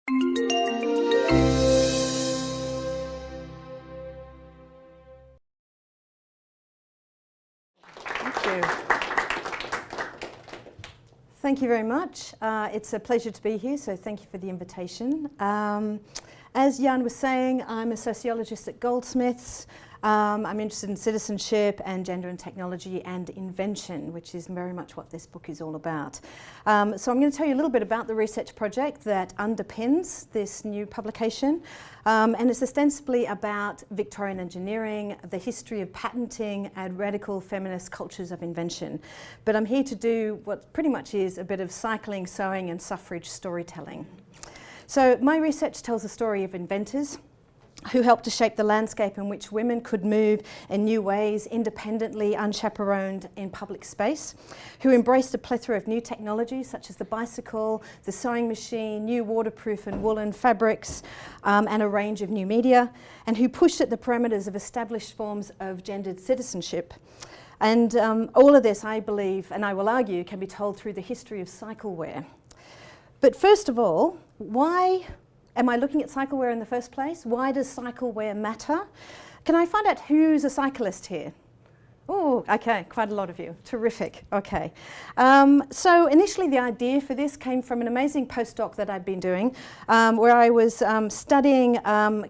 Thank you very much. It's a pleasure to be here, so thank you for the invitation. As Jan was saying, I'm a sociologist at Goldsmiths. I'm interested in citizenship and gender and technology and invention, which is very much what this book is all about. So I'm going to tell you a little bit about the research project that underpins this new publication. And it's ostensibly about Victorian engineering, the history of patenting and radical feminist cultures of invention. But I'm here to do what pretty much is a bit of cycling, sewing and suffrage storytelling. So my research tells the story of inventors who helped to shape the landscape in which women could move in new ways, independently, unchaperoned in public space, who embraced a plethora of new technologies such as the bicycle, the sewing machine, new waterproof and woolen fabrics, and a range of new media, and who pushed at the parameters of established forms of gendered citizenship. And all of this, I believe, and I will argue, can be told through the history of cyclewear. But first of all, why am I looking at cyclewear in the first place? Why does cyclewear matter? Can I find out who's a cyclist here? Oh, okay, quite a lot of you. Terrific, okay. So initially the idea for this came from an amazing postdoc that I'd been doing, where I was studying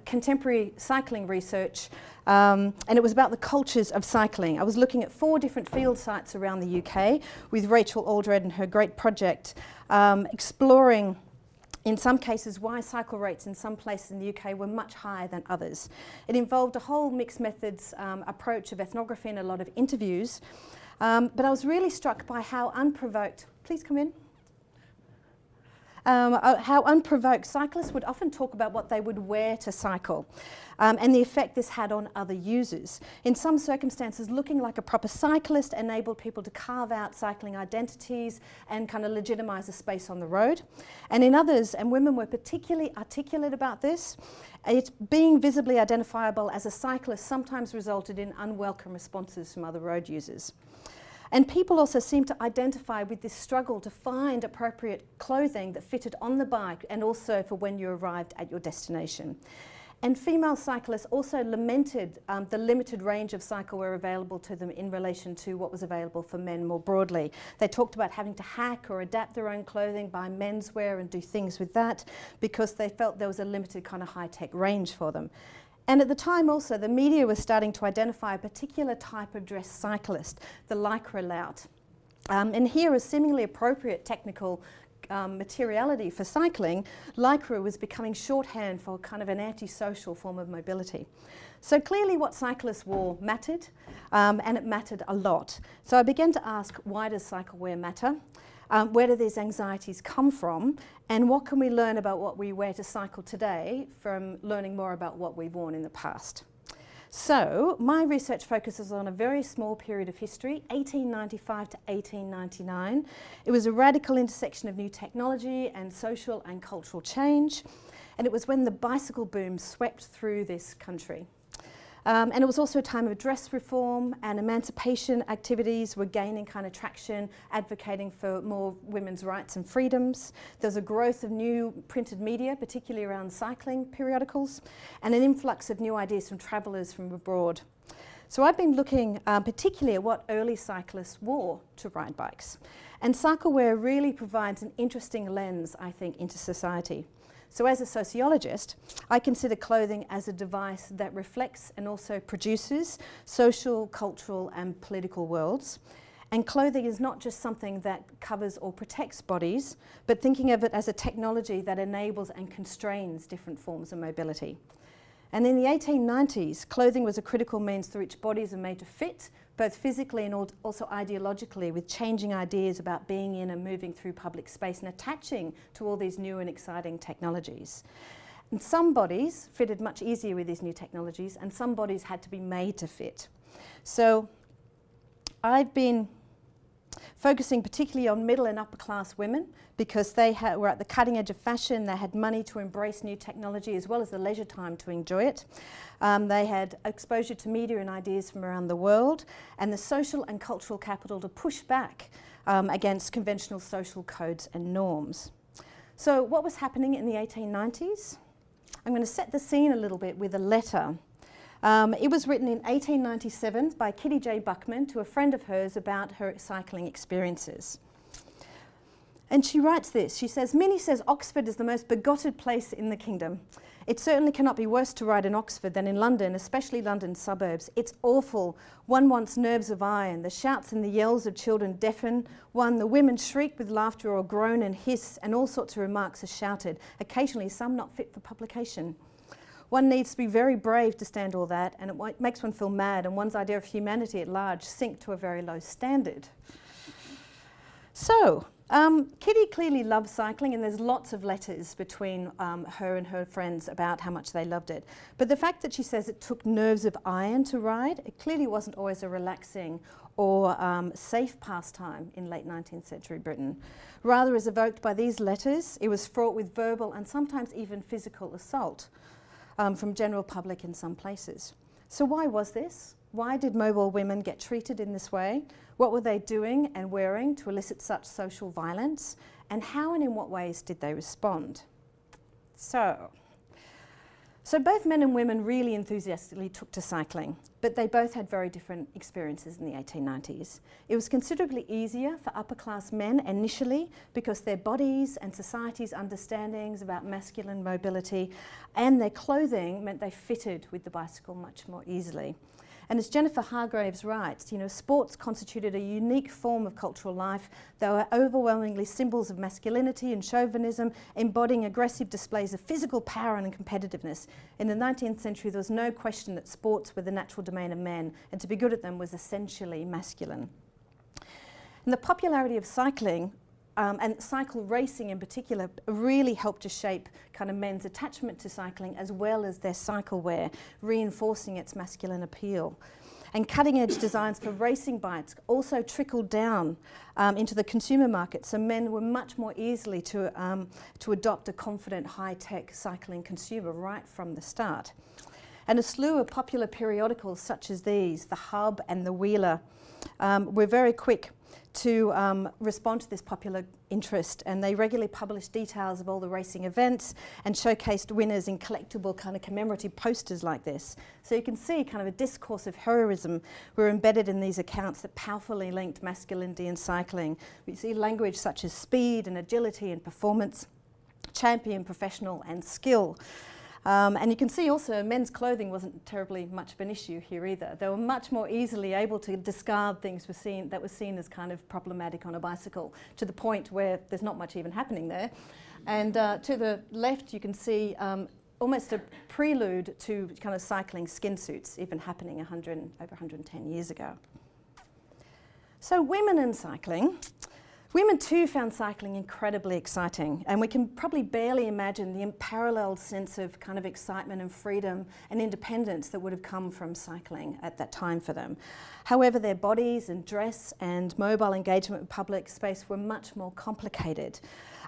contemporary cycling research, and it was about the cultures of cycling. I was looking at 4 different field sites around the UK with Rachel Aldred and her great project, exploring in some cases why cycle rates in some places in the UK were much higher than others. It involved a whole mixed methods approach of ethnography and a lot of interviews. But I was really struck by how unprovoked, please come in, how unprovoked cyclists would often talk about what they would wear to cycle and the effect this had on other users. In some circumstances, looking like a proper cyclist enabled people to carve out cycling identities and kind of legitimise a space on the road. And in others, and women were particularly articulate about this, it being visibly identifiable as a cyclist sometimes resulted in unwelcome responses from other road users. And people also seem to identify with this struggle to find appropriate clothing that fitted on the bike and also for when you arrived at your destination. And female cyclists also lamented the limited range of cyclewear available to them in relation to what was available for men more broadly. They talked about having to hack or adapt their own clothing, buy menswear and do things with that because they felt there was a limited kind of high-tech range for them. And at the time also, the media was starting to identify a particular type of dressed cyclist, the lycra lout. And here, a seemingly appropriate technical materiality for cycling, lycra was becoming shorthand for kind of an antisocial form of mobility. So clearly what cyclists wore mattered, and it mattered a lot. So I began to ask, why does cyclewear matter? Where do these anxieties come from? And what can we learn about what we wear to cycle today from learning more about what we've worn in the past? So my research focuses on a very small period of history, 1895 to 1899. It was a radical intersection of new technology and social and cultural change. And it was when the bicycle boom swept through this country. And it was also a time of dress reform and emancipation activities were gaining kind of traction, advocating for more women's rights and freedoms. There was a growth of new printed media, particularly around cycling periodicals, and an influx of new ideas from travellers from abroad. So I've been looking particularly at what early cyclists wore to ride bikes. And cyclewear really provides an interesting lens, I think, into society. So as a sociologist, I consider clothing as a device that reflects and also produces social, cultural and political worlds. And clothing is not just something that covers or protects bodies, but thinking of it as a technology that enables and constrains different forms of mobility. And in the 1890s, clothing was a critical means through which bodies are made to fit, both physically and also ideologically, with changing ideas about being in and moving through public space and attaching to all these new and exciting technologies. And some bodies fitted much easier with these new technologies, and some bodies had to be made to fit. So I've been focusing particularly on middle and upper class women because they were at the cutting edge of fashion, they had money to embrace new technology as well as the leisure time to enjoy it. They had exposure to media and ideas from around the world and the social and cultural capital to push back against conventional social codes and norms. So what was happening in the 1890s? I'm going to set the scene a little bit with a letter. It was written in 1897 by Kitty J. Buckman to a friend of hers about her cycling experiences. And she writes this, she says, "Minnie says Oxford is the most begotted place in the kingdom. It certainly cannot be worse to ride in Oxford than in London, especially London suburbs. It's awful. One wants nerves of iron. The shouts and the yells of children deafen one. The women shriek with laughter or groan and hiss, and all sorts of remarks are shouted, occasionally some not fit for publication. One needs to be very brave to stand all that, and it makes one feel mad, and one's idea of humanity at large sink to a very low standard." So, Kitty clearly loves cycling, and there's lots of letters between her and her friends about how much they loved it. But the fact that she says it took nerves of iron to ride, it clearly wasn't always a relaxing or safe pastime in late 19th century Britain. Rather, as evoked by these letters, it was fraught with verbal and sometimes even physical assault from general public in some places. So why was this? Why did mobile women get treated in this way? What were they doing and wearing to elicit such social violence? And how and in what ways did they respond? So both men and women really enthusiastically took to cycling, but they both had very different experiences in the 1890s. It was considerably easier for upper class men initially because their bodies and society's understandings about masculine mobility and their clothing meant they fitted with the bicycle much more easily. And as Jennifer Hargraves writes, you know, sports constituted a unique form of cultural life. They were overwhelmingly symbols of masculinity and chauvinism, embodying aggressive displays of physical power and competitiveness. In the 19th century, there was no question that sports were the natural domain of men, and to be good at them was essentially masculine. And the popularity of cycling and cycle racing in particular really helped to shape kind of men's attachment to cycling as well as their cycle wear, reinforcing its masculine appeal. And cutting-edge designs for racing bikes also trickled down into the consumer market, so men were much more easily to adopt a confident, high-tech cycling consumer right from the start. And a slew of popular periodicals such as these, The Hub and The Wheeler, were very quick to respond to this popular interest, and they regularly published details of all the racing events and showcased winners in collectible kind of commemorative posters like this. So you can see kind of a discourse of heroism were embedded in these accounts that powerfully linked masculinity and cycling. We see language such as speed and agility and performance, champion, professional and skill. And you can see also men's clothing wasn't terribly much of an issue here either. They were much more easily able to discard things that were seen as kind of problematic on a bicycle, to the point where there's not much even happening there. And to the left you can see almost a prelude to kind of cycling skin suits even happening over 110 years ago. So women in cycling. Women too found cycling incredibly exciting, and we can probably barely imagine the unparalleled sense of kind of excitement and freedom and independence that would have come from cycling at that time for them. However, their bodies and dress and mobile engagement with public space were much more complicated.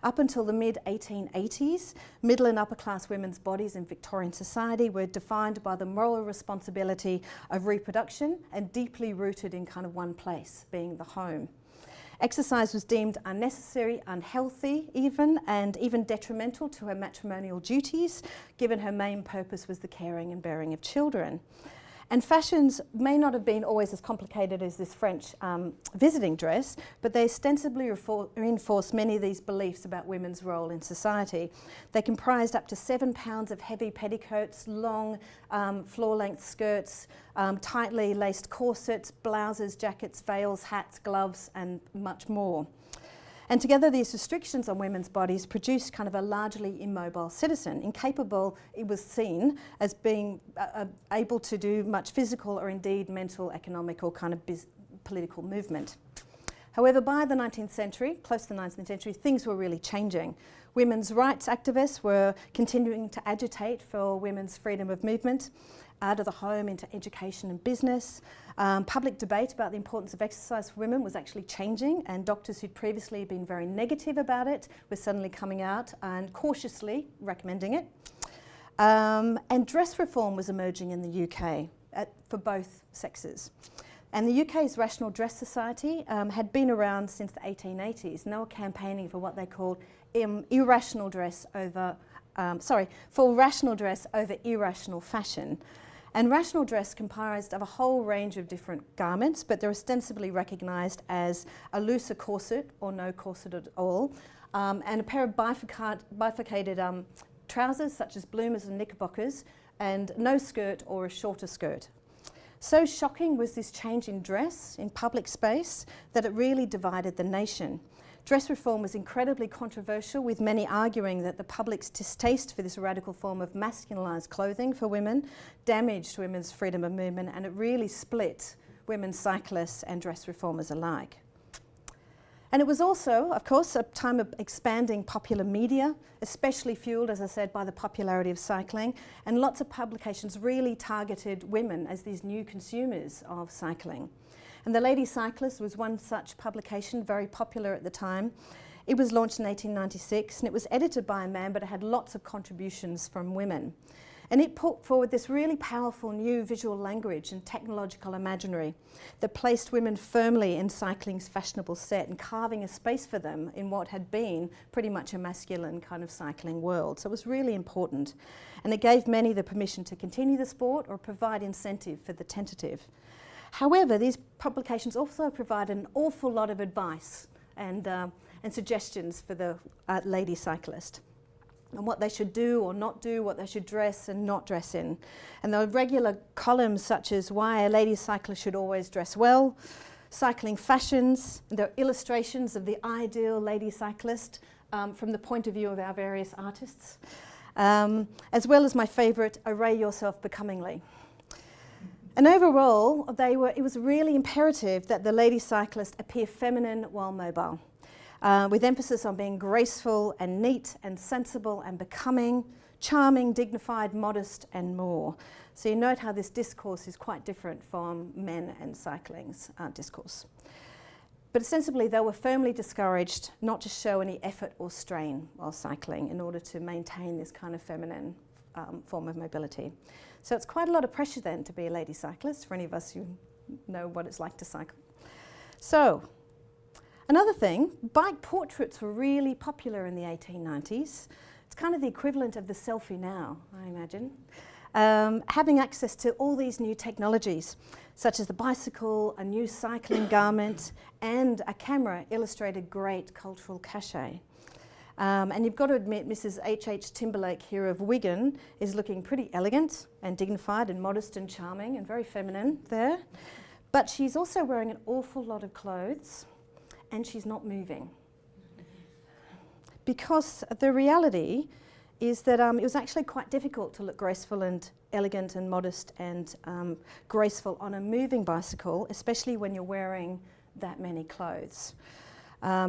Up until the mid-1880s, middle and upper class women's bodies in Victorian society were defined by the moral responsibility of reproduction and deeply rooted in kind of one place, being the home. Exercise was deemed unnecessary, unhealthy even, and even detrimental to her matrimonial duties, given her main purpose was the caring and bearing of children. And fashions may not have been always as complicated as this French visiting dress, but they ostensibly reinforced many of these beliefs about women's role in society. They comprised up to 7 pounds of heavy petticoats, long floor-length skirts, tightly laced corsets, blouses, jackets, veils, hats, gloves, and much more. And together these restrictions on women's bodies produced kind of a largely immobile citizen, incapable, it was seen, as being able to do much physical or indeed mental, economic or kind of political movement. However, by the 19th century, close to the 19th century, things were really changing. Women's rights activists were continuing to agitate for women's freedom of movement, out of the home into education and business. Public debate about the importance of exercise for women was actually changing, and doctors who'd previously been very negative about it were suddenly coming out and cautiously recommending it. And dress reform was emerging in the UK for both sexes. And the UK's Rational Dress Society had been around since the 1880s, and they were campaigning for what they called irrational dress over, for rational dress over irrational fashion. And rational dress comprised of a whole range of different garments, but they're ostensibly recognised as a looser corset or no corset at all, and a pair of bifurcated trousers such as bloomers and knickerbockers, and no skirt or a shorter skirt. So shocking was this change in dress in public space that it really divided the nation. Dress reform was incredibly controversial, with many arguing that the public's distaste for this radical form of masculinised clothing for women damaged women's freedom of movement, and it really split women cyclists and dress reformers alike. And it was also, of course, a time of expanding popular media, especially fuelled, as I said, by the popularity of cycling, and lots of publications really targeted women as these new consumers of cycling. And the Lady Cyclist was one such publication, very popular at the time. It was launched in 1896, and it was edited by a man, but it had lots of contributions from women. And it put forward this really powerful new visual language and technological imaginary that placed women firmly in cycling's fashionable set and carving a space for them in what had been pretty much a masculine kind of cycling world. So it was really important. And it gave many the permission to continue the sport or provide incentive for the tentative. However, these publications also provide an awful lot of advice and suggestions for the lady cyclist, and what they should do or not do, what they should dress and not dress in. And there were regular columns such as why a lady cyclist should always dress well, cycling fashions, and there are illustrations of the ideal lady cyclist from the point of view of our various artists, as well as my favourite, array yourself becomingly. And overall, it was really imperative that the lady cyclist appear feminine while mobile, with emphasis on being graceful and neat and sensible and becoming, charming, dignified, modest and more. So you note how this discourse is quite different from men and cycling's discourse. But ostensibly they were firmly discouraged not to show any effort or strain while cycling in order to maintain this kind of feminine form of mobility. So it's quite a lot of pressure then to be a lady cyclist for any of us who know what it's like to cycle. So another thing, bike portraits were really popular in the 1890s. It's kind of the equivalent of the selfie now, I imagine. Having access to all these new technologies, such as the bicycle, a new cycling garment, and a camera illustrated great cultural cachet. And you've got to admit, Mrs. H.H. Timberlake here of Wigan is looking pretty elegant and dignified and modest and charming and very feminine there. But she's also wearing an awful lot of clothes, and she's not moving. Because the reality is that it was actually quite difficult to look graceful and elegant and modest and graceful on a moving bicycle, especially when you're wearing that many clothes.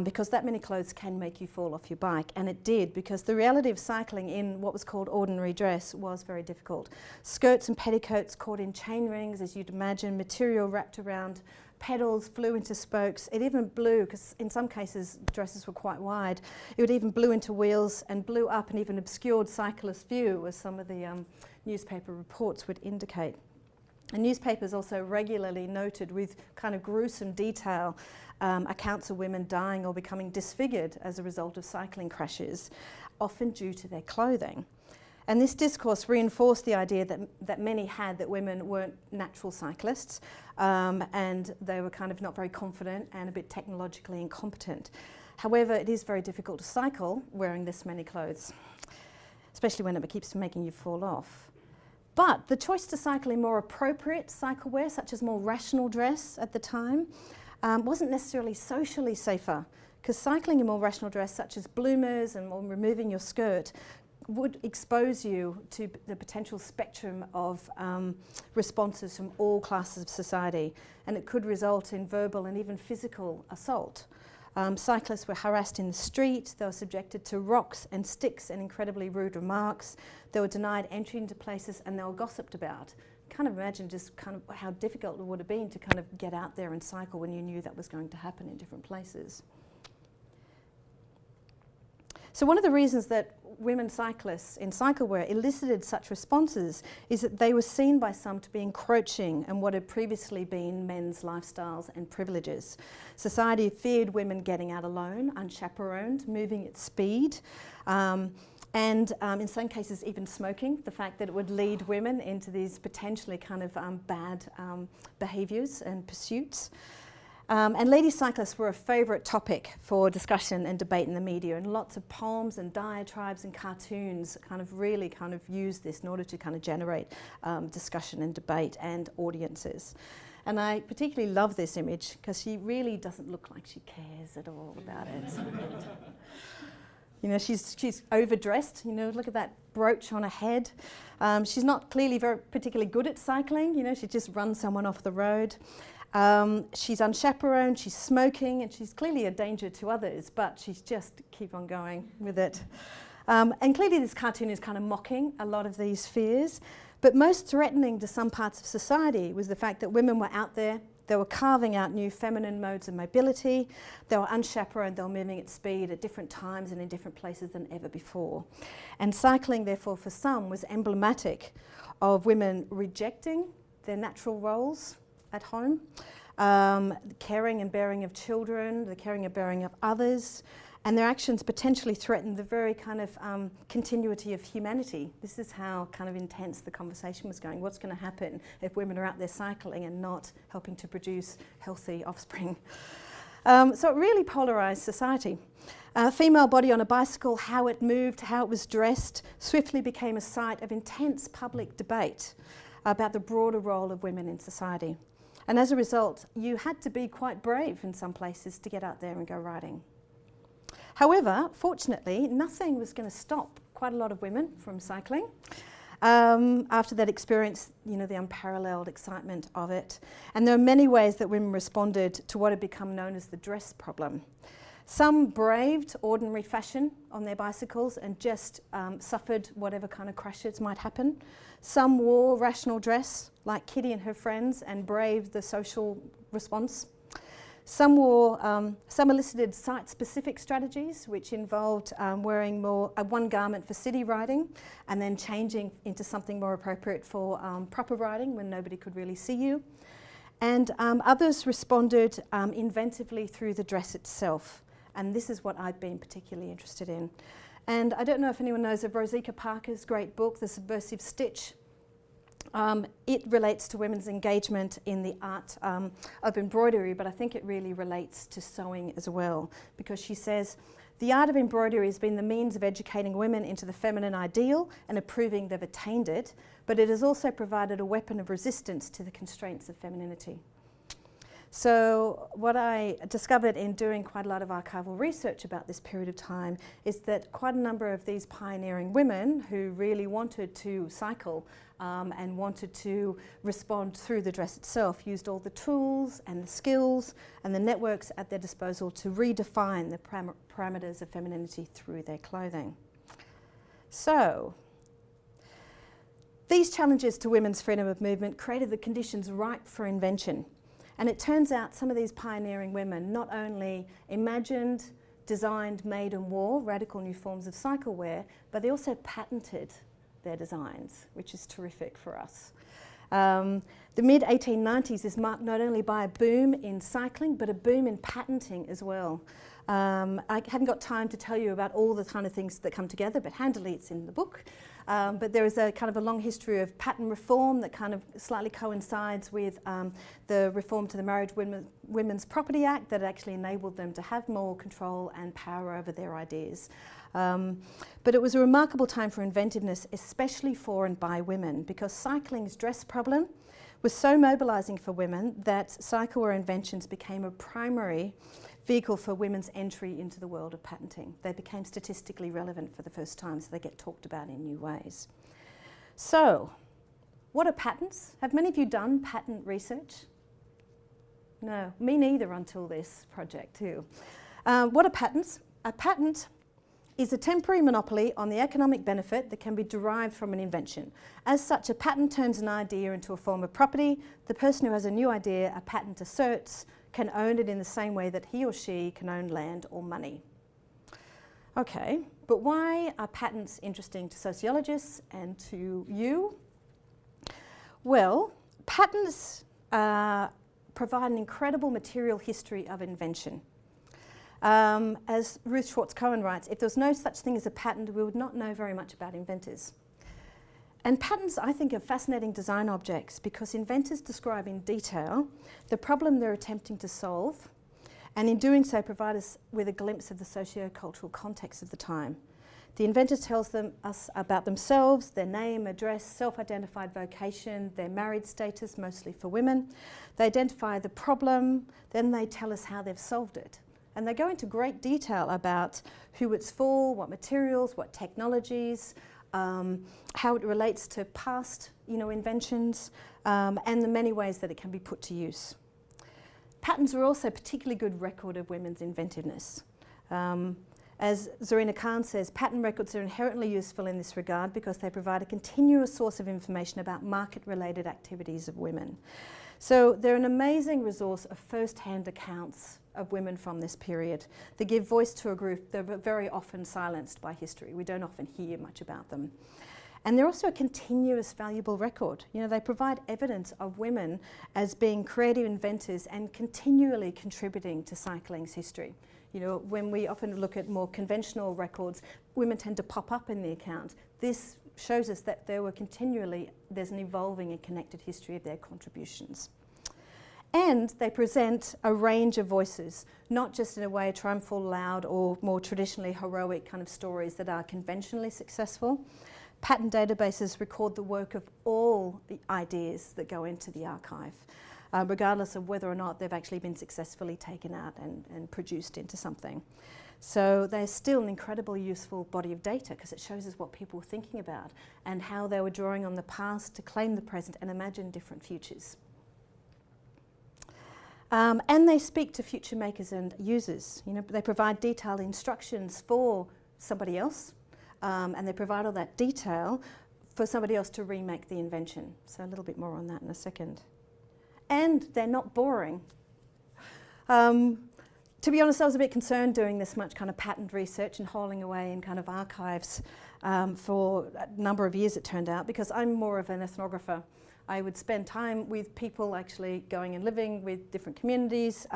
Because that many clothes can make you fall off your bike, and it did, because the reality of cycling in what was called ordinary dress was very difficult. Skirts and petticoats caught in chain rings, as you'd imagine, material wrapped around pedals, flew into spokes. It even blew, because in some cases dresses were quite wide, it would even blew into wheels and blew up and even obscured cyclist view, as some of the newspaper reports would indicate. And newspapers also regularly noted with kind of gruesome detail accounts of women dying or becoming disfigured as a result of cycling crashes, often due to their clothing. And this discourse reinforced the idea that many had that women weren't natural cyclists, and they were kind of not very confident and a bit technologically incompetent. However, it is very difficult to cycle wearing this many clothes, especially when it keeps making you fall off. But the choice to cycle in more appropriate cycle wear, such as more rational dress at the time, wasn't necessarily socially safer, because cycling in more rational dress, such as bloomers and more removing your skirt, would expose you to the potential spectrum of responses from all classes of society, and it could result in verbal and even physical assault. Cyclists were harassed in the street, they were subjected to rocks and sticks and incredibly rude remarks, they were denied entry into places, and they were gossiped about. Kind of imagine just kind of how difficult it would have been to kind of get out there and cycle when you knew that was going to happen in different places. So one of the reasons that women cyclists in cyclewear elicited such responses is that they were seen by some to be encroaching on what had previously been men's lifestyles and privileges. Society feared women getting out alone, unchaperoned, moving at speed, and in some cases even smoking, the fact that it would lead women into these potentially kind of bad behaviours and pursuits. And lady cyclists were a favourite topic for discussion and debate in the media, and lots of poems and diatribes and cartoons really used this in order to kind of generate discussion and debate and audiences. And I particularly love this image because she really doesn't look like she cares at all about it. You know, she's overdressed. You know, look at that brooch on her head. She's not clearly particularly good at cycling. You know, she just runs someone off the road. She's unchaperoned, she's smoking, and she's clearly a danger to others, but she's just keep on going with it. And clearly this cartoon is kind of mocking a lot of these fears, but most threatening to some parts of society was the fact that women were out there, they were carving out new feminine modes of mobility, they were unchaperoned, they were moving at speed at different times and in different places than ever before. And cycling, therefore, for some was emblematic of women rejecting their natural roles at home, the caring and bearing of children, the caring and bearing of others, and their actions potentially threatened the very kind of continuity of humanity. This is how kind of intense the conversation was going. What's going to happen if women are out there cycling and not helping to produce healthy offspring? So it really polarised society. Female body on a bicycle, how it moved, how it was dressed, swiftly became a site of intense public debate about the broader role of women in society. And as a result, you had to be quite brave in some places to get out there and go riding. However, fortunately, nothing was going to stop quite a lot of women from cycling after that experience, you know, the unparalleled excitement of it. And there are many ways that women responded to what had become known as the dress problem. Some braved ordinary fashion on their bicycles and just suffered whatever kind of crashes might happen. Some wore rational dress, like Kitty and her friends, and braved the social response. Some elicited site-specific strategies, which involved wearing one garment for city riding and then changing into something more appropriate for proper riding when nobody could really see you. And others responded inventively through the dress itself. And this is what I've been particularly interested in. And I don't know if anyone knows of Rosika Parker's great book, The Subversive Stitch. It relates to women's engagement in the art of embroidery, but I think it really relates to sewing as well, because she says, the art of embroidery has been the means of educating women into the feminine ideal and of proving they've attained it, but it has also provided a weapon of resistance to the constraints of femininity. So what I discovered in doing quite a lot of archival research about this period of time is that quite a number of these pioneering women who really wanted to cycle and wanted to respond through the dress itself used all the tools and the skills and the networks at their disposal to redefine the parameters of femininity through their clothing. So these challenges to women's freedom of movement created the conditions ripe for invention. And it turns out some of these pioneering women not only imagined, designed, made and wore radical new forms of cycle wear, but they also patented their designs, which is terrific for us. The mid-1890s is marked not only by a boom in cycling, but a boom in patenting as well. I haven't got time to tell you about all the kind of things that come together, but handily it's in the book. But there is a kind of a long history of patent reform that kind of slightly coincides with the reform to the Married Women's Property Act that actually enabled them to have more control and power over their ideas. But it was a remarkable time for inventiveness, especially for and by women, because cycling's dress problem was so mobilising for women that cyclewear inventions became a primary vehicle for women's entry into the world of patenting. They became statistically relevant for the first time, so they get talked about in new ways. So, what are patents? Have many of you done patent research? No, me neither until this project too. What are patents? A patent is a temporary monopoly on the economic benefit that can be derived from an invention. As such, a patent turns an idea into a form of property. The person who has a new idea, a patent asserts, can own it in the same way that he or she can own land or money. Okay, But why are patents interesting to sociologists and to you? Well, patents provide an incredible material history of invention. As Ruth Schwartz-Cohen writes, if there was no such thing as a patent, we would not know very much about inventors. And patents, I think, are fascinating design objects because inventors describe in detail the problem they're attempting to solve, and in doing so provide us with a glimpse of the socio-cultural context of the time. The inventor tells us about themselves, their name, address, self-identified vocation, their married status, mostly for women. They identify the problem, then they tell us how they've solved it. And they go into great detail about who it's for, what materials, what technologies, how it relates to past, inventions, and the many ways that it can be put to use. Patents are also a particularly good record of women's inventiveness. As Zarina Khan says, patent records are inherently useful in this regard because they provide a continuous source of information about market-related activities of women. So they're an amazing resource of first-hand accounts of women from this period. They give voice to a group that are very often silenced by history. We don't often hear much about them. And they're also a continuous valuable record. They provide evidence of women as being creative inventors and continually contributing to cycling's history. When we often look at more conventional records, women tend to pop up in the account. This shows us that there's an evolving and connected history of their contributions. And they present a range of voices, not just in a way triumphal, loud, or more traditionally heroic kind of stories that are conventionally successful. Patent databases record the work of all the ideas that go into the archive, regardless of whether or not they've actually been successfully taken out and produced into something. So they're still an incredibly useful body of data because it shows us what people were thinking about and how they were drawing on the past to claim the present and imagine different futures. And they speak to future makers and users. They provide detailed instructions for somebody else, and they provide all that detail for somebody else to remake the invention. So a little bit more on that in a second. And they're not boring. To be honest, I was a bit concerned doing this much kind of patent research and holing away in kind of archives for a number of years, it turned out, because I'm more of an ethnographer. I would spend time with people actually going and living with different communities,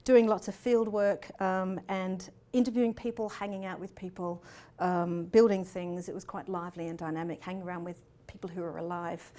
doing lots of field work and interviewing people, hanging out with people, building things. It was quite lively and dynamic, hanging around with people who are alive.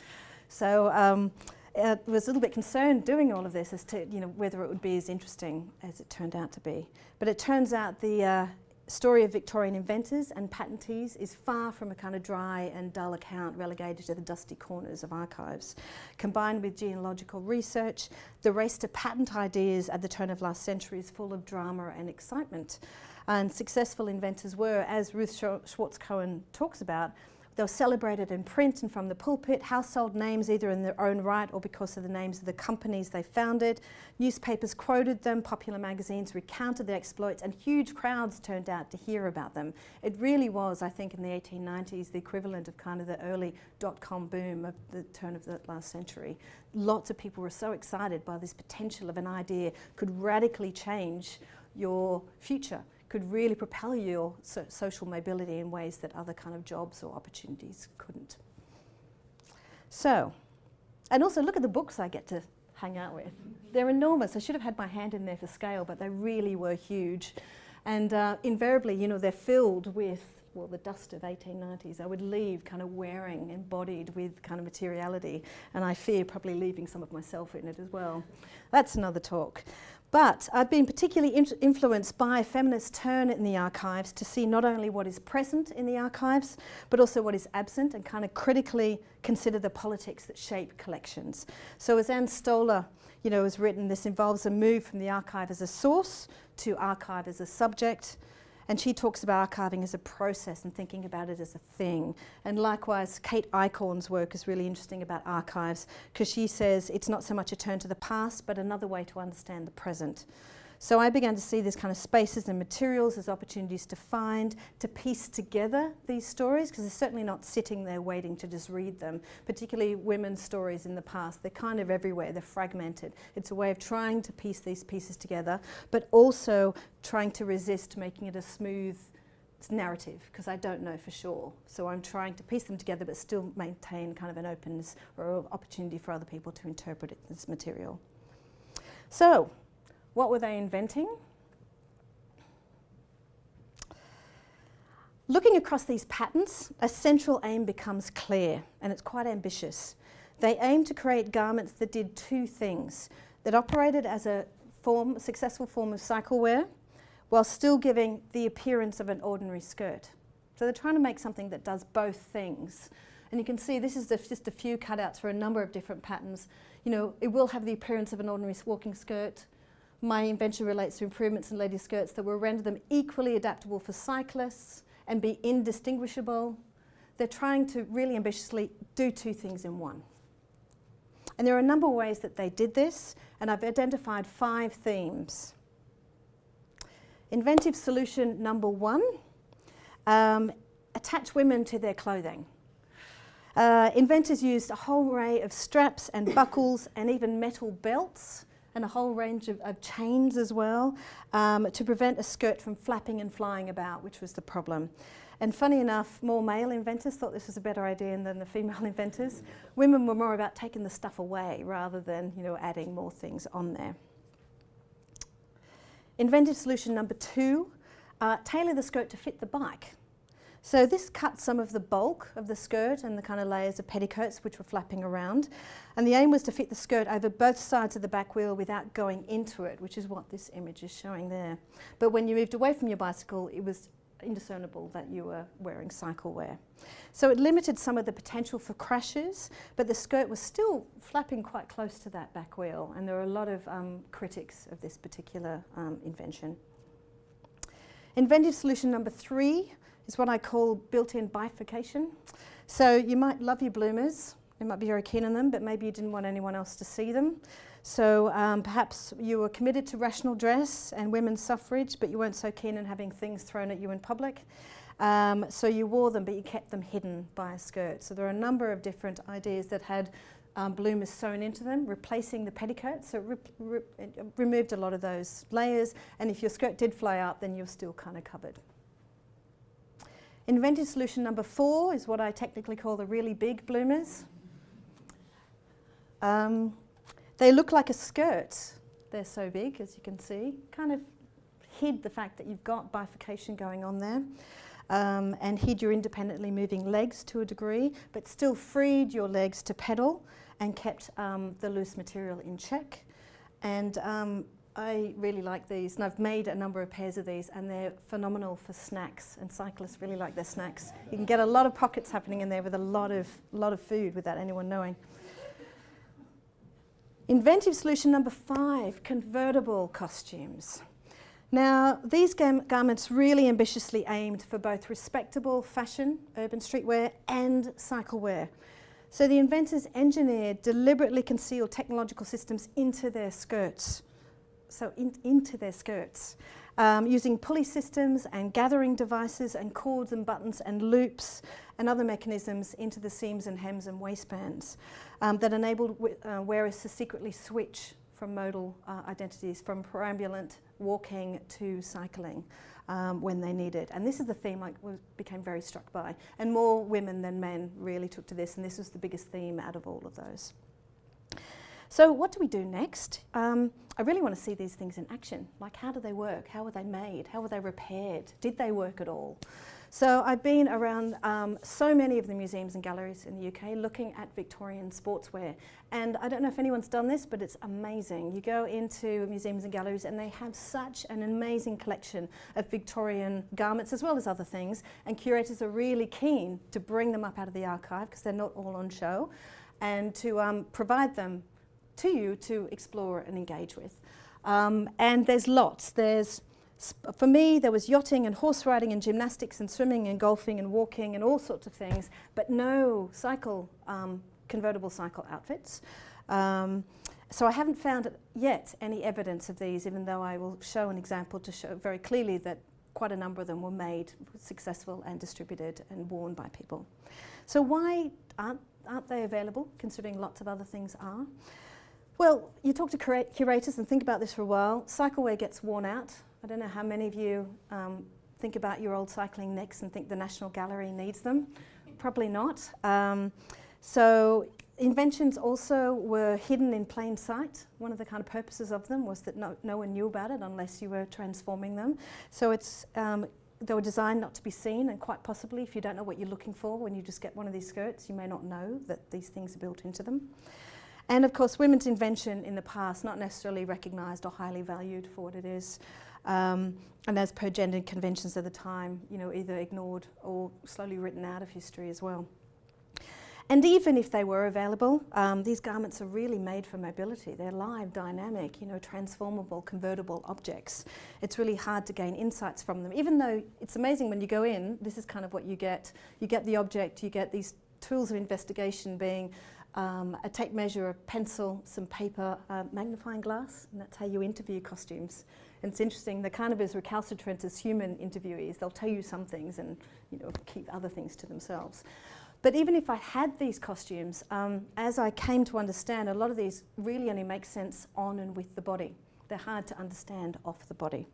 So I was a little bit concerned doing all of this as to whether it would be as interesting as it turned out to be. But it turns out the story of Victorian inventors and patentees is far from a kind of dry and dull account relegated to the dusty corners of archives. Combined with genealogical research, the race to patent ideas at the turn of last century is full of drama and excitement. And successful inventors were, as Ruth Schwartz-Cohen talks about, they were celebrated in print and from the pulpit, household names either in their own right or because of the names of the companies they founded. Newspapers quoted them, popular magazines recounted their exploits, and huge crowds turned out to hear about them. It really was, I think, in the 1890s, the equivalent of kind of the early dot-com boom of the turn of the last century. Lots of people were so excited by this potential of an idea could radically change your future, could really propel your social mobility in ways that other kind of jobs or opportunities couldn't. So, and also look at the books I get to hang out with. They're enormous. I should have had my hand in there for scale, but they really were huge. And invariably, they're filled with, well, the dust of 1890s. I would leave kind of wearing, embodied with kind of materiality, and I fear probably leaving some of myself in it as well. That's another talk. But I've been particularly influenced by a feminist turn in the archives to see not only what is present in the archives, but also what is absent, and kind of critically consider the politics that shape collections. So as Anne Stoller, has written, this involves a move from the archive as a source to archive as a subject. And she talks about archiving as a process and thinking about it as a thing. And likewise, Kate Eichhorn's work is really interesting about archives because she says it's not so much a turn to the past, but another way to understand the present. So I began to see these kind of spaces and materials as opportunities to find, to piece together these stories, because they're certainly not sitting there waiting to just read them, particularly women's stories in the past. They're kind of everywhere, they're fragmented. It's a way of trying to piece these pieces together, but also trying to resist making it a smooth narrative, because I don't know for sure. So I'm trying to piece them together but still maintain kind of an openness or opportunity for other people to interpret this material. So, what were they inventing? Looking across these patterns, a central aim becomes clear, and it's quite ambitious. They aim to create garments that did two things, that operated as a successful form of cycle wear, while still giving the appearance of an ordinary skirt. So they're trying to make something that does both things. And you can see this is just a few cutouts for a number of different patterns. You know, it will have the appearance of an ordinary walking skirt. My invention relates to improvements in ladies' skirts that will render them equally adaptable for cyclists and be indistinguishable. They're trying to really ambitiously do two things in one. And there are a number of ways that they did this, and I've identified 5 themes. Inventive solution number 1, attach women to their clothing. Inventors used a whole array of straps and buckles and even metal belts and a whole range of chains as well to prevent a skirt from flapping and flying about, which was the problem. And funny enough, more male inventors thought this was a better idea than the female inventors. Women were more about taking the stuff away rather than, you know, adding more things on there. Inventive solution number 2, tailor the skirt to fit the bike. So this cut some of the bulk of the skirt and the kind of layers of petticoats which were flapping around. And the aim was to fit the skirt over both sides of the back wheel without going into it, which is what this image is showing there. But when you moved away from your bicycle, it was indiscernible that you were wearing cycle wear. So it limited some of the potential for crashes, but the skirt was still flapping quite close to that back wheel, and there are a lot of critics of this particular invention. Inventive solution number 3 is what I call built-in bifurcation. So you might love your bloomers, you might be very keen on them, but maybe you didn't want anyone else to see them. So perhaps you were committed to rational dress and women's suffrage, but you weren't so keen on having things thrown at you in public. So you wore them, but you kept them hidden by a skirt. So there are a number of different ideas that had bloomers sewn into them, replacing the petticoats. So it removed a lot of those layers, and if your skirt did fly up, then you're still kind of covered. Inventive solution number 4 is what I technically call the really big bloomers. They look like a skirt. They're so big, as you can see. Kind of hid the fact that you've got bifurcation going on there, and hid your independently moving legs to a degree, but still freed your legs to pedal and kept the loose material in check. And I really like these, and I've made a number of pairs of these, and they're phenomenal for snacks, and cyclists really like their snacks. You can get a lot of pockets happening in there with a lot of food without anyone knowing. Inventive solution number 5, convertible costumes. Now, these garments really ambitiously aimed for both respectable fashion, urban streetwear, and cycle wear. So the inventors engineered deliberately concealed technological systems into their skirts. Using pulley systems and gathering devices and cords and buttons and loops and other mechanisms into the seams and hems and waistbands that enabled wearers to secretly switch from modal identities, from perambulant walking to cycling when they needed. And this is the theme I became very struck by. And more women than men really took to this, and this was the biggest theme out of all of those. So what do we do next? I really want to see these things in action. Like, how do they work? How were they made? How were they repaired? Did they work at all? So I've been around so many of the museums and galleries in the UK looking at Victorian sportswear. And I don't know if anyone's done this, but it's amazing. You go into museums and galleries and they have such an amazing collection of Victorian garments as well as other things. And curators are really keen to bring them up out of the archive because they're not all on show, and to provide them to you to explore and engage with. And there's lots. For me, there was yachting and horse riding and gymnastics and swimming and golfing and walking and all sorts of things, but no convertible cycle outfits. So I haven't found yet any evidence of these, even though I will show an example to show very clearly that quite a number of them were made, successful and distributed and worn by people. So why aren't they available, considering lots of other things are? Well, you talk to curators and think about this for a while. Cycle wear gets worn out. I don't know how many of you think about your old cycling necks and think the National Gallery needs them. Probably not. So inventions also were hidden in plain sight. One of the kind of purposes of them was that no one knew about it unless you were transforming them. So they were designed not to be seen, and quite possibly if you don't know what you're looking for when you just get one of these skirts, you may not know that these things are built into them. And of course, women's invention in the past, not necessarily recognised or highly valued for what it is. And as per gender conventions of the time, you know, either ignored or slowly written out of history as well. And even if they were available, these garments are really made for mobility. They're live, dynamic, you know, transformable, convertible objects. It's really hard to gain insights from them, even though it's amazing when you go in, this is kind of what you get. You get the object, you get these tools of investigation being a tape measure, a pencil, some paper, magnifying glass, and that's how you interview costumes. And it's interesting, they're kind of as recalcitrant as human interviewees. They'll tell you some things and, you know, keep other things to themselves. But even if I had these costumes, as I came to understand, a lot of these really only make sense on and with the body. They're hard to understand off the body.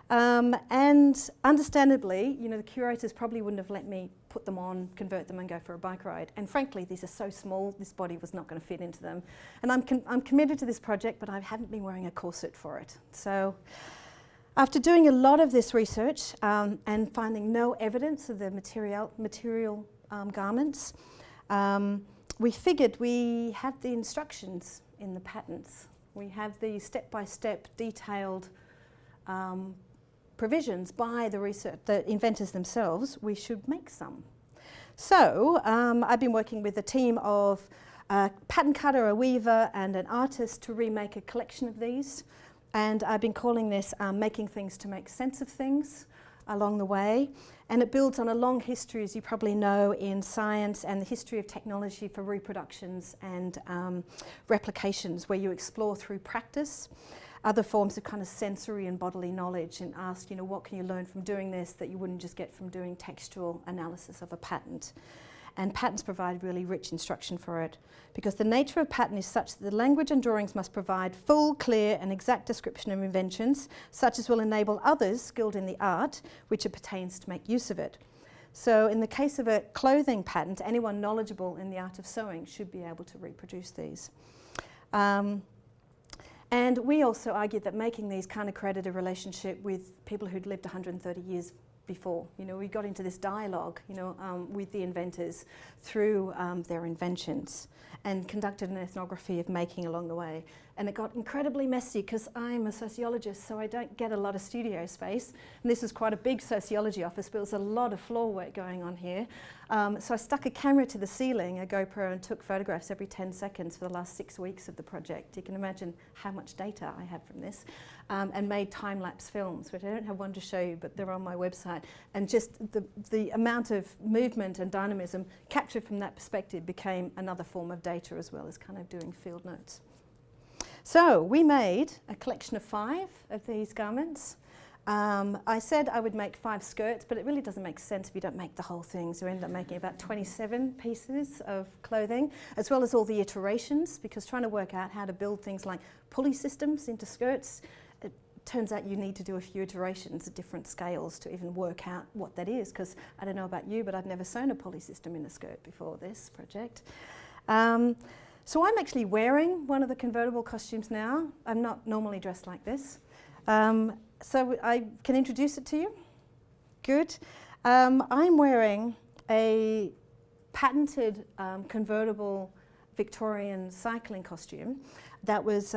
And understandably, you know, the curators probably wouldn't have let me put them on, convert them and go for a bike ride. And frankly, these are so small, this body was not going to fit into them. And I'm committed to this project, but I haven't been wearing a corset for it. So after doing a lot of this research and finding no evidence of the material garments, we figured we have the instructions in the patents. We have the step-by-step detailed provisions by the inventors themselves. We should make some. So I've been working with a team of a pattern cutter, a weaver and an artist to remake a collection of these. And I've been calling this Making Things to Make Sense of Things along the way. And it builds on a long history, as you probably know, in science and the history of technology for reproductions and replications, where you explore through practice other forms of kind of sensory and bodily knowledge and ask, you know, what can you learn from doing this that you wouldn't just get from doing textual analysis of a patent. And patents provide really rich instruction for it, because the nature of patent is such that the language and drawings must provide full, clear and exact description of inventions, such as will enable others skilled in the art which it pertains to make use of it. So in the case of a clothing patent, anyone knowledgeable in the art of sewing should be able to reproduce these. And we also argued that making these kind of created a relationship with people who'd lived 130 years before. You know, we got into this dialogue, you know, with the inventors through their inventions, and conducted an ethnography of making along the way. And it got incredibly messy because I'm a sociologist, so I don't get a lot of studio space. And this is quite a big sociology office, but there's a lot of floor work going on here. So I stuck a camera to the ceiling, a GoPro, and took photographs every 10 seconds for the last 6 weeks of the project. You can imagine how much data I had from this. And made time-lapse films, which I don't have one to show you, but they're on my website. And just the amount of movement and dynamism captured from that perspective became another form of data, as well as kind of doing field notes. So we made a collection of 5 of these garments. I said I would make 5 skirts, but it really doesn't make sense if you don't make the whole thing. So we ended up making about 27 pieces of clothing, as well as all the iterations, because trying to work out how to build things like pulley systems into skirts, it turns out you need to do a few iterations at different scales to even work out what that is, because I don't know about you, but I've never sewn a pulley system in a skirt before this project. So I'm actually wearing one of the convertible costumes now. I'm not normally dressed like this. So I can introduce it to you. Good. I'm wearing a patented convertible Victorian cycling costume that was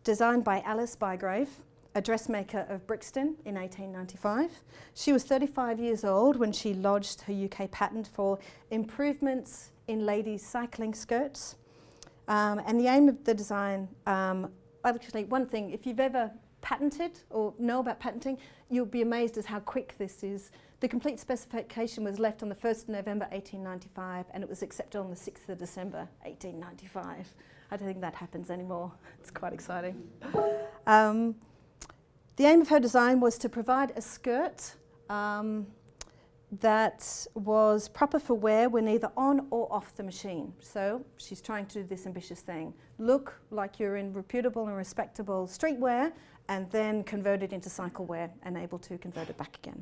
designed by Alice Bygrave, a dressmaker of Brixton in 1895. She was 35 years old when she lodged her UK patent for improvements in ladies' cycling skirts. And the aim of the design, actually one thing, if you've ever patented or know about patenting, you'll be amazed at how quick this is. The complete specification was left on the 1st of November 1895 and it was accepted on the 6th of December 1895. I don't think that happens anymore. It's quite exciting. The aim of her design was to provide a skirt that was proper for wear when either on or off the machine. So she's trying to do this ambitious thing. Look like you're in reputable and respectable streetwear, and then convert it into cycle wear and able to convert it back again.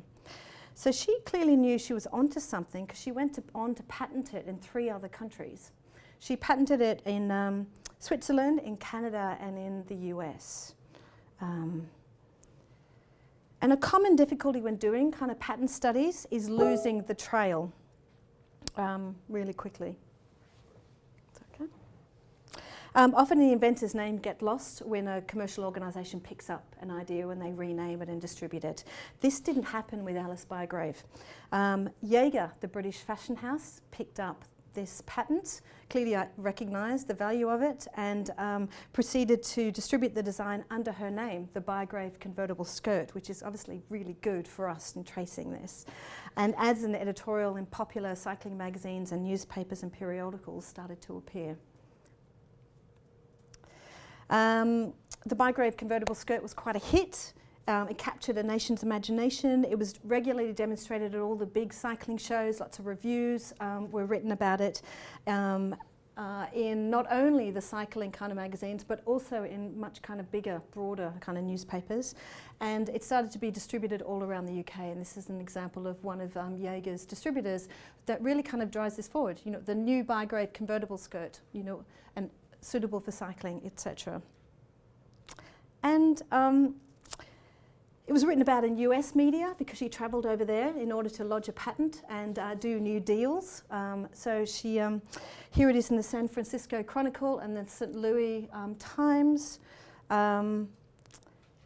So she clearly knew she was onto something, because she went on to patent it in 3 other countries. She patented it in Switzerland, in Canada, and in the US. And a common difficulty when doing kind of patent studies is losing the trail really quickly. Okay. Often the inventor's name gets lost when a commercial organisation picks up an idea, when they rename it and distribute it. This didn't happen with Alice Bygrave. Jaeger, the British fashion house, picked up this patent, clearly recognised the value of it, and proceeded to distribute the design under her name, the Bygrave convertible skirt, which is obviously really good for us in tracing this. And ads and editorial in popular cycling magazines and newspapers and periodicals started to appear. The Bygrave convertible skirt was quite a hit. It captured a nation's imagination. It was regularly demonstrated at all the big cycling shows. Lots of reviews were written about it in not only the cycling kind of magazines, but also in much kind of bigger, broader kind of newspapers. And it started to be distributed all around the UK. And this is an example of one of Jaeger's distributors that really kind of drives this forward. You know, the new Bygrave convertible skirt, you know, and suitable for cycling, etc. And it was written about in US media because she travelled over there in order to lodge a patent and do new deals. So she, here it is in the San Francisco Chronicle and the St. Louis Times. And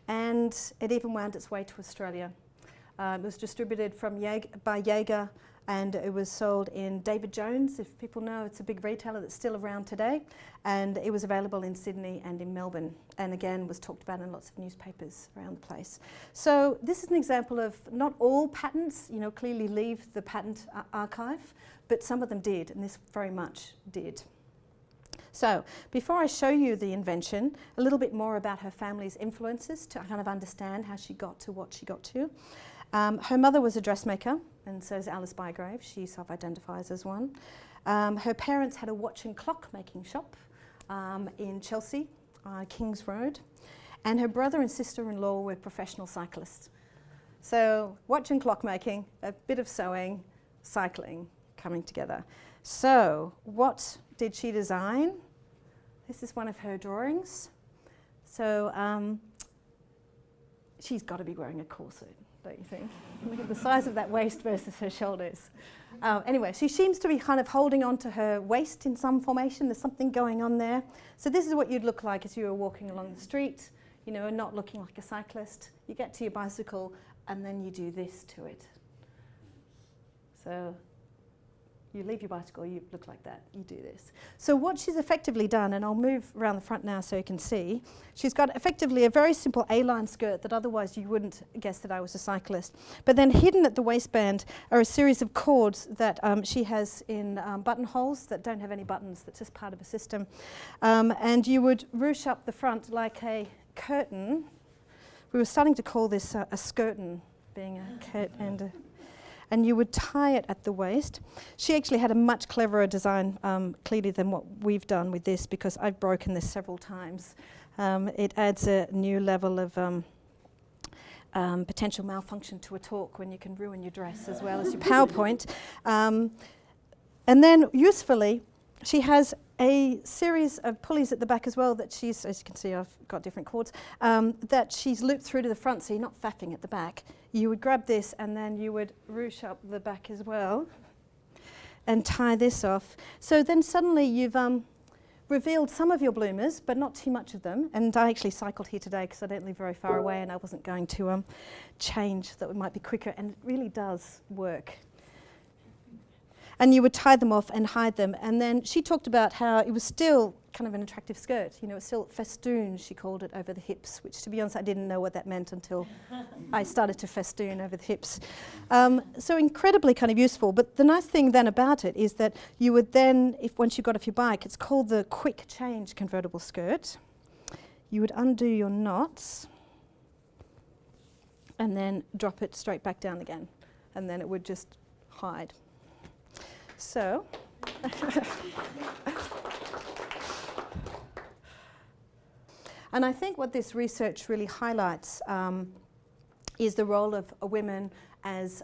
it even wound its way to Australia. It was distributed from by Jaeger, and it was sold in David Jones, if people know. It's a big retailer that's still around today. And it was available in Sydney and in Melbourne, and again was talked about in lots of newspapers around the place. So this is an example of not all patents, you know, clearly leave the patent archive, but some of them did, and this very much did. So before I show you the invention, a little bit more about her family's influences to kind of understand how she got to what she got to. Her mother was a dressmaker, and so is Alice Bygrave. She self-identifies as one. Her parents had a watch and clock making shop in Chelsea, Kings Road, and her brother and sister-in-law were professional cyclists. So watch and clock making, a bit of sewing, cycling coming together. So what did she design? This is one of her drawings. So she's got to be wearing a corset, don't you think? Look at the size of that waist versus her shoulders. Anyway, she seems to be kind of holding on to her waist in some formation. There's something going on there. So this is what you'd look like as you were walking along the street, you know, not looking like a cyclist. You get to your bicycle and then you do this to it. So you leave your bicycle, you look like that, you do this. So what she's effectively done, and I'll move around the front now so you can see, she's got effectively a very simple A-line skirt that otherwise you wouldn't guess that I was a cyclist. But then hidden at the waistband are a series of cords that she has in buttonholes that don't have any buttons, that's just part of a system. And you would ruche up the front like a curtain. We were starting to call this a skirtin, being a curtain, and you would tie it at the waist. She actually had a much cleverer design, clearly, than what we've done with this, because I've broken this several times. It adds a new level of potential malfunction to a talk when you can ruin your dress as well as your PowerPoint. And then, usefully, she has a series of pulleys at the back as well that she's, as you can see, I've got different cords, that she's looped through to the front, so you're not faffing at the back. You would grab this and then you would ruche up the back as well and tie this off. So then suddenly you've revealed some of your bloomers, but not too much of them. And I actually cycled here today because I don't live very far away and I wasn't going to change, that it might be quicker, and it really does work. And you would tie them off and hide them. And then she talked about how it was still kind of an attractive skirt. You know, it's still festoon, she called it, over the hips, which, to be honest, I didn't know what that meant until I started to festoon over the hips. So incredibly kind of useful. But the nice thing then about it is that you would then, once you got off your bike, it's called the quick change convertible skirt. You would undo your knots and then drop it straight back down again. And then it would just hide. So, and I think what this research really highlights is the role of women as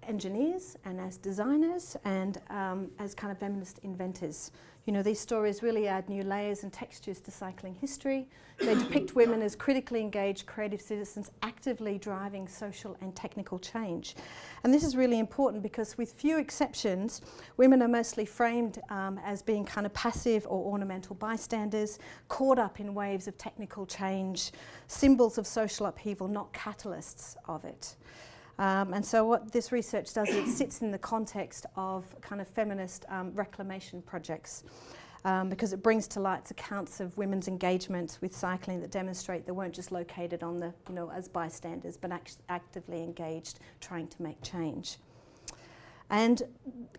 engineers and as designers and as kind of feminist inventors. You know, these stories really add new layers and textures to cycling history. They depict women as critically engaged creative citizens actively driving social and technical change. And this is really important because with few exceptions, women are mostly framed as being kind of passive or ornamental bystanders, caught up in waves of technical change, symbols of social upheaval, not catalysts of it. And so what this research does, it sits in the context of kind of feminist reclamation projects because it brings to light accounts of women's engagement with cycling that demonstrate they weren't just located on the, you know, as bystanders, but actively engaged, trying to make change. And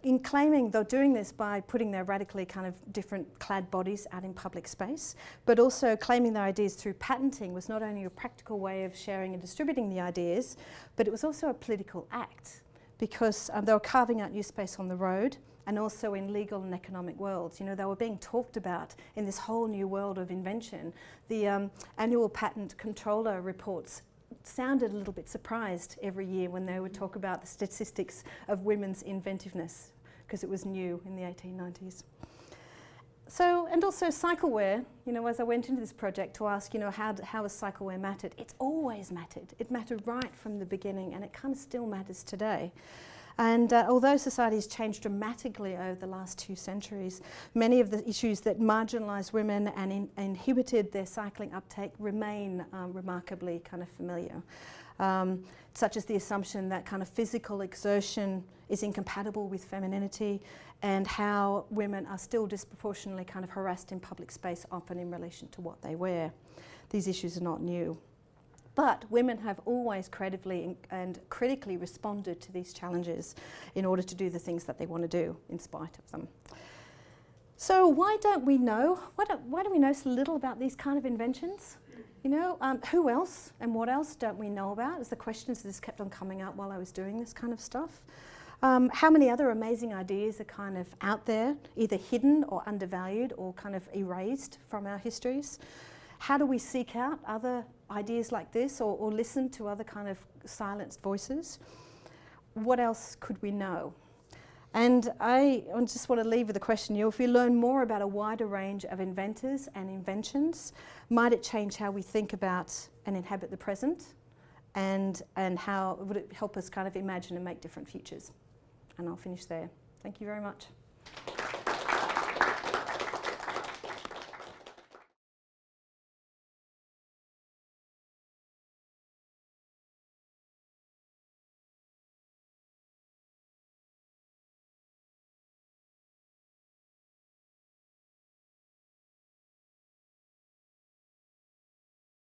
in claiming they're doing this by putting their radically kind of different clad bodies out in public space, but also claiming their ideas through patenting was not only a practical way of sharing and distributing the ideas, but it was also a political act because they were carving out new space on the road and also in legal and economic worlds. You know, they were being talked about in this whole new world of invention. The annual patent controller reports sounded a little bit surprised every year when they would talk about the statistics of women's inventiveness because it was new in the 1890s. So, and also cyclewear, you know, as I went into this project to ask, you know, how has cyclewear mattered? It's always mattered. It mattered right from the beginning and it kind of still matters today. And although society has changed dramatically over the last 2 centuries, many of the issues that marginalised women and inhibited their cycling uptake remain remarkably kind of familiar, such as the assumption that kind of physical exertion is incompatible with femininity and how women are still disproportionately kind of harassed in public space, often in relation to what they wear. These issues are not new. But women have always creatively and critically responded to these challenges in order to do the things that they want to do in spite of them. So why don't we know? Why do we know so little about these kind of inventions? You know, who else and what else don't we know about? Is the questions that just kept on coming up while I was doing this kind of stuff. How many other amazing ideas are kind of out there, either hidden or undervalued or kind of erased from our histories? How do we seek out other ideas like this or listen to other kind of silenced voices? What else could we know? And I just want to leave with a question. You know, if we learn more about a wider range of inventors and inventions, might it change how we think about and inhabit the present? And how would it help us kind of imagine and make different futures? And I'll finish there. Thank you very much.